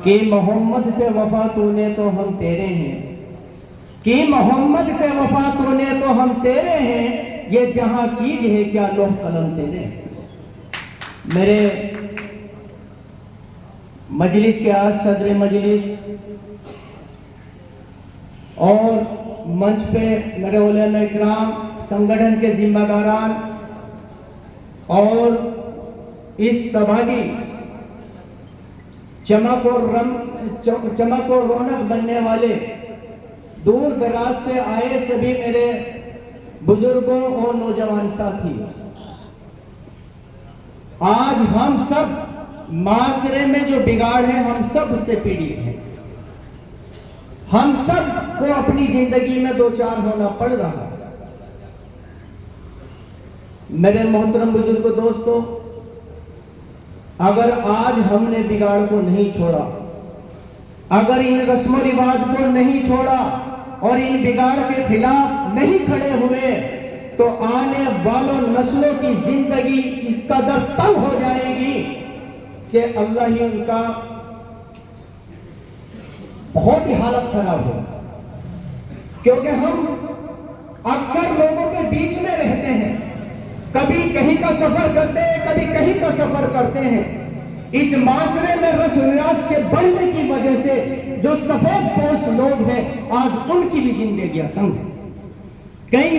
کہ محمد سے وفا تو نے تو ہم تیرے ہیں، کہ محمد سے وفا تو نے تو ہم تیرے ہیں، یہ جہاں چیز ہے کیا لوح قلم تیرے ہیں۔ میرے مجلس کے آج صدر مجلس اور منچ پہ میرے علماء اکرام، سنگٹھن کے ذمہ داران اور اس سبھا کی چمک اور رونق بننے والے دور دراز سے آئے سبھی میرے بزرگوں اور نوجوان ساتھی، آج ہم سب معاشرے میں جو بگاڑ ہے ہم سب اس سے پیڑت ہیں، ہم سب کو اپنی زندگی میں دوچار ہونا پڑ رہا ہے۔ میرے محترم بزرگ دوستو، اگر آج ہم نے بگاڑ کو نہیں چھوڑا، اگر ان رسم و رواج کو نہیں چھوڑا اور ان بگاڑ کے خلاف نہیں کھڑے ہوئے تو آنے والوں نسلوں کی زندگی اس قدر تنگ ہو جائے گی کہ اللہ ہی ان کا بہت ہی حالت خراب ہو۔ کیونکہ ہم اکثر لوگوں کے بیچ میں رہتے ہیں، کبھی کہیں کا سفر کرتے ہیں، کبھی کہیں کا سفر کرتے ہیں۔ اس معاشرے میں رسم و رواج کے بڑھنے کی وجہ سے جو سفید پوش لوگ ہیں آج ان کی بھی زندگیاں تنگ ہیں۔ کئی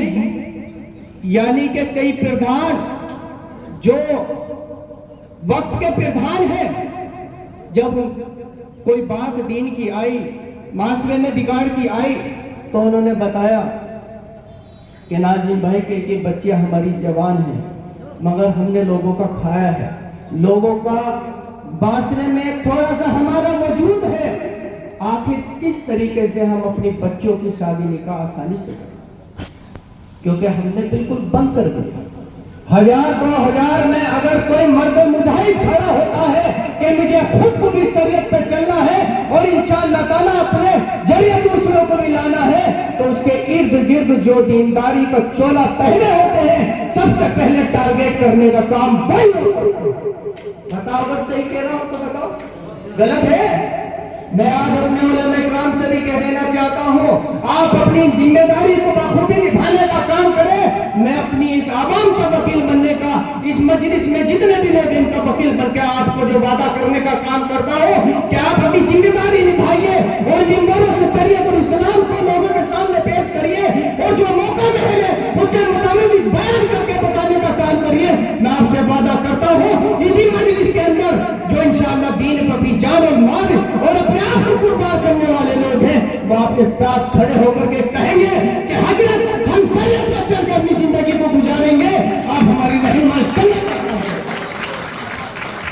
پردھان جو وقت کے پردھان ہیں، جب کوئی بات دین کی آئی، معاشرے میں بگاڑ کی آئی، تو انہوں نے بتایا کہ ناظم بھائی کہ بچیاں ہماری جوان ہیں، مگر ہم نے لوگوں کا کھایا ہے، لوگوں کا معاشرے میں تھوڑا سا ہمارا وجود ہے، آخر کس طریقے سے ہم اپنی بچوں کی شادی نکاح آسانی سے کریں، کیونکہ ہم نے بالکل بند کر دیا۔ 1000 2000 میں اگر کوئی مرد مجاہد کھڑا ہوتا ہے کہ مجھے خود کو بھی شریعت پہ چلنا ہے اور انشاءاللہ تعالیٰ اپنے ذریعے دوسروں کو بھی لانا ہے، تو اس کے ارد گرد جو دینداری کا چولا پہنے ہوتے ہیں سب سے پہلے ٹارگیٹ کرنے کا کام وہی ہوتا ہے۔ بتاؤ اگر صحیح کہہ رہا ہوں تو بتاؤ، غلط ہے؟ میں آج اپنے علماء اکرام سے بھی کہہ دینا چاہتا ہوں، آپ اپنی ذمہ داری کو بخوبی نبھانے کا کام کریں۔ میں اپنی اس عوام کا وکیل بننے کا، اس مجلس میں جتنے بھی لوگ ان کا وکیل بن کے آپ کو جو وعدہ کرنے کا کام کرتا ہوں کہ آپ اپنی ذمہ داری نبھائیے اور ممبروں سے شریعت اور اسلام کو لوگوں کے سامنے پیش کریے، اور جو موقع ملے اس کے مطابق بیان کر کے بتانے کا کام کریے۔ میں آپ سے وعدہ کرتا ہوں اسی مجلس کے اندر جو انشاءاللہ دین پر اپنی جان اور مال اور اپنے آپ کو قربان کرنے والے لوگ ہیں، وہ آپ کے ساتھ کھڑے ہو کر کے کہیں گے کہ حضرت ہم شریعت پر چل کر اپنی زندگی کو گزاریں گے، آپ ہماری رہنمائی کریں گے۔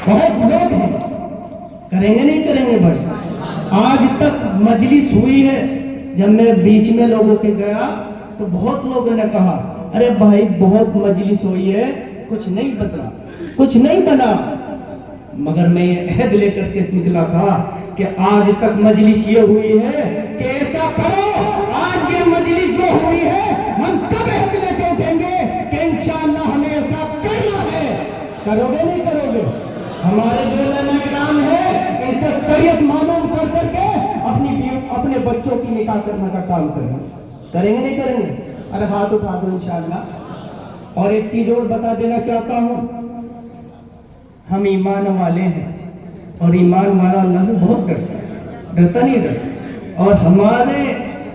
بہت لوگ ہیں، کریں گے نہیں کریں گے بھائی؟ آج تک مجلس ہوئی ہے، جب میں بیچ میں لوگوں کے گیا تو بہت لوگوں نے کہا ارے بھائی بہت مجلس ہوئی ہے، کچھ نہیں بدلا، کچھ نہیں بنا، مگر میں یہ عہد لے کر کے نکلا تھا کہ آج تک مجلس یہ ہوئی ہے کہ ایسا کرو، آج یہ مجلس جو ہوئی ہے ہم سب عہد لے کے اٹھیں گے کہ انشاءاللہ ہمیں ایسا کرنا ہے۔ کرو گے نہیں کرو گے؟ ہمارے جو علماء کرام ہیں ان سے شریعت معلوم کر کر کے اپنے بچوں کی نکاح کرنے کا کام کریں گے نہیں کریں گے؟ ارے ہاتھ اٹھا دو انشاءاللہ۔ اور ایک چیز اور بتا دینا چاہتا ہوں، ہم ایمان والے ہیں اور ایمان والا اللہ سے بہت ڈرتا ہے، ڈرتا نہیں ڈرتا، اور ہمارے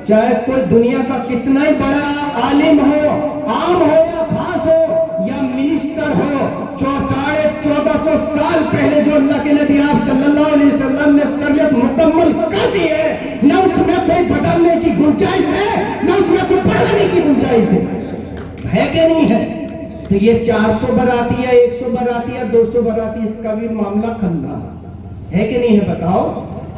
چاہے کوئی دنیا کا کتنا ہی بڑا عالم ہو، عام ہو یا خاص ہو یا منسٹر ہو، 1450 سال پہلے جو اللہ کے نبی آپ صلی اللہ علیہ وسلم نے شریعت مکمل کر دی ہے، نہ اس میں کوئی بدلنے کی گنجائش ہے نہ اس میں کوئی بڑھانے کی گنجائش ہے کہ نہیں ہے؟ تو یہ 400 براتی ہے، 100 براتی ہے، 200 براتی، اس کا بھی معاملہ کھلا ہے کہ نہیں ہے؟ بتاؤ،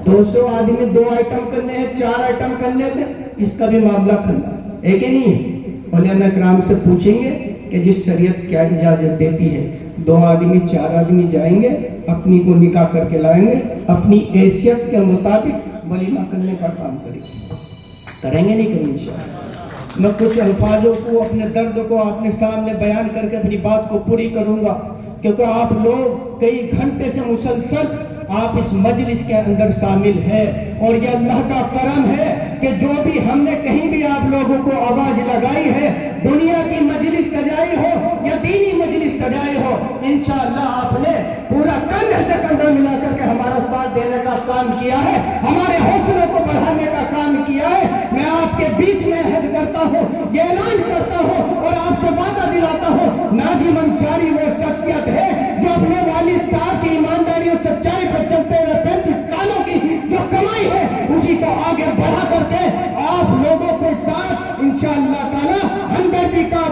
200 آدمی 2 آئٹم کرنے ہیں، 4 آئٹم کرنے ہیں، اس کا بھی معاملہ کھلا ہے کہ نہیں ہے؟ علماء کرام سے پوچھیں گے کہ جس شریعت کیا اجازت دیتی ہے، 2 آدمی 4 آدمی جائیں گے، اپنی کو نکاح کر کے لائیں گے، اپنی حیثیت کے مطابق ولیمہ کرنے کا کام کریں گے نہیں کریں گے انشاءاللہ۔ میں کچھ الفاظوں کو، اپنے درد کو اپنے سامنے بیان کر کے اپنی بات کو پوری کروں گا، کیونکہ آپ لوگ کئی گھنٹے سے مسلسل آپ اس مجلس کے اندر شامل ہیں، اور یہ اللہ کا کرم ہے کہ جو بھی ہم نے کہیں بھی آپ لوگوں کو آواز لگائی ہے، دنیا کی مجلس سجائی ہو یا دینی مجلس سجائی ہو، انشاءاللہ آپ نے پورا کندھے سے کندھا ملا کر کے ہمارا ساتھ دینے کا کام کیا ہے، ہمارے حوصلوں کو بڑھانے کا کام کیا ہے۔ میں آپ کے بیچ میں عہد کرتا ہوں، یہ اعلان کرتا ہوں اور آپ سے وعدہ دلاتا ہوں، ناظم انصاری وہ شخصیت ہے جو اپنے والد صاحب کی ایمانداری اور سچائی پر چلتے ہوئے 35 سالوں کی جو کمائی ہے اسی کو آگے بڑھا کر کے آپ لوگوں کے ساتھ انشاءاللہ تعالی ہمدردی کا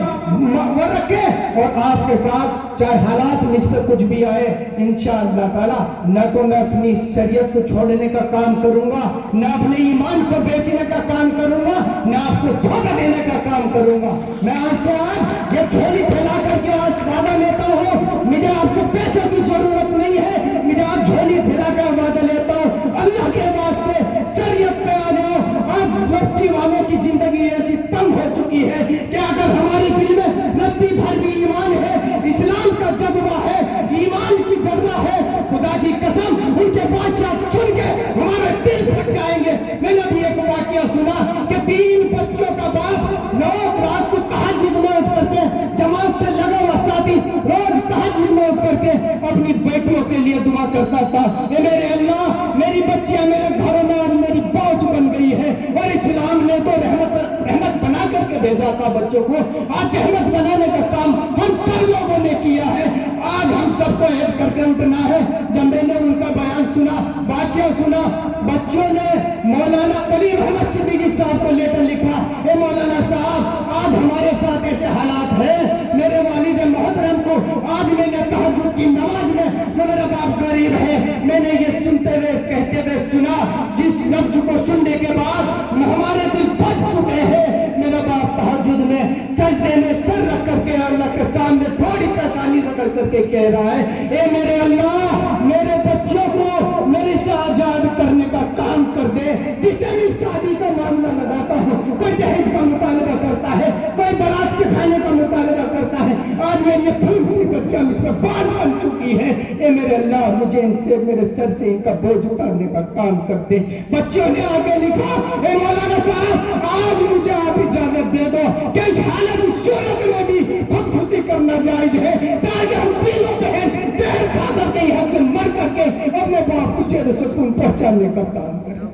وہ رکھے، اور آپ کے ساتھ چاہے حالات مجھ پہ کچھ بھی آئے انشاءاللہ تعالی نہ تو میں اپنی شریعت کو چھوڑنے کا کام کروں گا، نہ اپنے ایمان کو بیچنے کا کام کروں گا، نہ آپ کو دھوکہ دینے کا کام کروں گا۔ میں آپ سے آج یہ جھولی پھیلا کر کے آج وعدہ لیتا ہوں، مجھے آپ سے پیسوں کی ضرورت نہیں ہے، مجھے آپ جھولی پھیلا کر وعدہ لیتا ہوں، اللہ کے واسطے شریعت پہ آ جاؤ۔ آج لڑکی والوں کی زندگی ایسی تنگ ہو چکی ہے کہ اگر ہماری دل میں رتی بھر بھی ایمان ہے، اسلام کا جذبہ ہے، ایمان کی جذبہ ہے، خدا کی قسم ان کے واقعات سن کے ہمارے دل پھٹ جائیں گے۔ میں نے بھی ایک واقعہ سنا کہ 3 بچوں کا باپ لوگ رات کو تہجد میں اٹھ کر کے جماعت سے لگا ہوا ساتھی روز تہجد میں اٹھ کر کے اپنی بیٹیوں کے لیے دعا کرتا تھا، اے میرے اللہ میری بچیاں میرے گھروں میں آج میری بوجھ بن گئی ہے، اور اسلام نے تو رحمت بنا کر کے بھیجا تھا بچوں کو، آج رحمت بنانے کا کام ہم سب لوگوں نے کیا ہے۔ آج ہم سب کو عہد کر کے اٹھنا ہے۔ جب میں نے ان کا بیان سنا، واقعہ سنا، بچوں نے مولانا کلیم احمد صدیقی صاحب کو لیٹر لکھا، اے مولانا صاحب آج ہمارے ساتھ ایسے حالات ہیں، میرے والد محترم کو آج میں نے تہجد کی نماز میں جو میرا باپ غریب ہے میں نے یہ سنتے ہوئے کہتے ہوئے سنا، جس لفظ کو سننے کے بعد ہمارے دل پھٹ چکے ہیں۔ میرا باپ تہجد میں سجدے میں سر رکھ کر کے اللہ کے سامنے تھوڑی پیشانی رگڑ کر کے کہہ رہا ہے، اے میرے اللہ میرے بچوں کو میرے سے آزاد کرنے کا کام کر دے۔ جسے بھی شادی کا معاملہ لگاتا ہوں، کوئی دہیج کا مطالبہ کرتا ہے، کوئی برات کے کھانے کا مطالبہ کرتا ہے، آج میری یہ پھول سی بچہ مجھ پر بار بن چکی ہے، اے میرے اللہ مجھے ان سے میرے سر سے ان کا بوجھ اتارنے کا کام کر دے۔ بچوں نے آگے لکھا، اے مولانا صاحب آج مجھے آپ اجازت دے دو کہ اس حالت صورت میں بھی خودکشی کرنا جائز ہے، تاکہ ہم تینوں بہن زہر کھا کر کے یہاں سے مر کر کے اپنے باپ کو چیر سکون پہنچانے کا کام کریں۔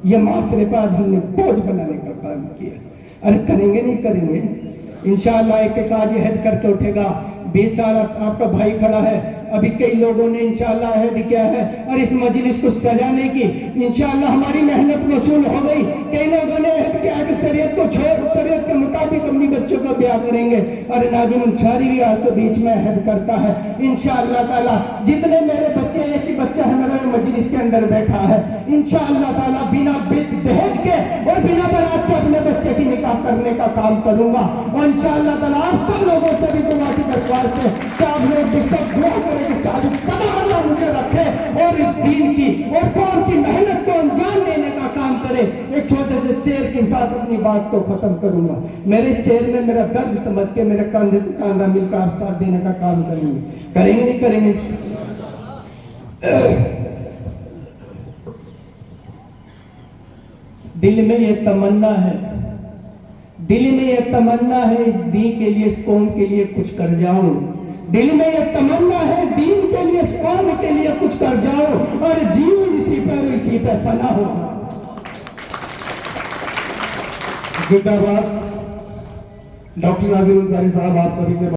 یہ معاشرے پہ آج ہم نے بوجھ بنانے کا کام کیا، ارے کریں گے نہیں کریں گے انشاءاللہ۔ ایک آج عہد کر کے اٹھے گا، 20 سال آپ کا بھائی کھڑا ہے، ابھی کئی لوگوں نے انشاءاللہ عہد کیا ہے اور اس مجلس کو سجانے کی انشاءاللہ ہماری محنت وصول ہو گئی۔ کئی لوگوں نے عہد کیا کہ شریعت کو چھوڑ شریعت کے مطابق اپنی بچوں کا بیاہ کریں گے، اور ناظم انصاری بھی آج کے بیچ میں عہد کرتا ہے انشاءاللہ تعالی جتنے میرے بچے، ایک ہی بچہ ہے میرے مجلس کے اندر بیٹھا ہے، انشاءاللہ تعالی بنا دہیج کے اور بنا برات کے اپنے بچے کی نکاح کرنے کا کام کروں گا، اور انشاءاللہ تعالی آپ سب لوگوں سے بھی دعا کی درخواست ہے کہ آپ لوگ بھی سب دعا کریں کہ شادی تمام اللہ مجھے رکھے اور اس دین کی اور قوم کی محنت کو انجام دینے کا کام کرے۔ ایک چھوٹے سے شعر کے ساتھ اپنی بات کو ختم کروں گا۔ میرے شعر میں میرا درد سمجھ کے میرے کاندھے سے کاندھا مل کر آپ ساتھ دینے کا کام کریں گے نہیں کریں گے؟ دل میں یہ تمنا ہے، دل میں یہ تمنا ہے اس دین کے لیے اس قوم کے لیے کچھ کر جاؤں، دل میں یہ تمنا ہے دین کے لیے اس قوم کے لیے کچھ کر جاؤں، اور جیو اسی پر فنا ہو۔ زندہ باد۔ ڈاکٹر ناظم انصاری صاحب آپ سبھی سے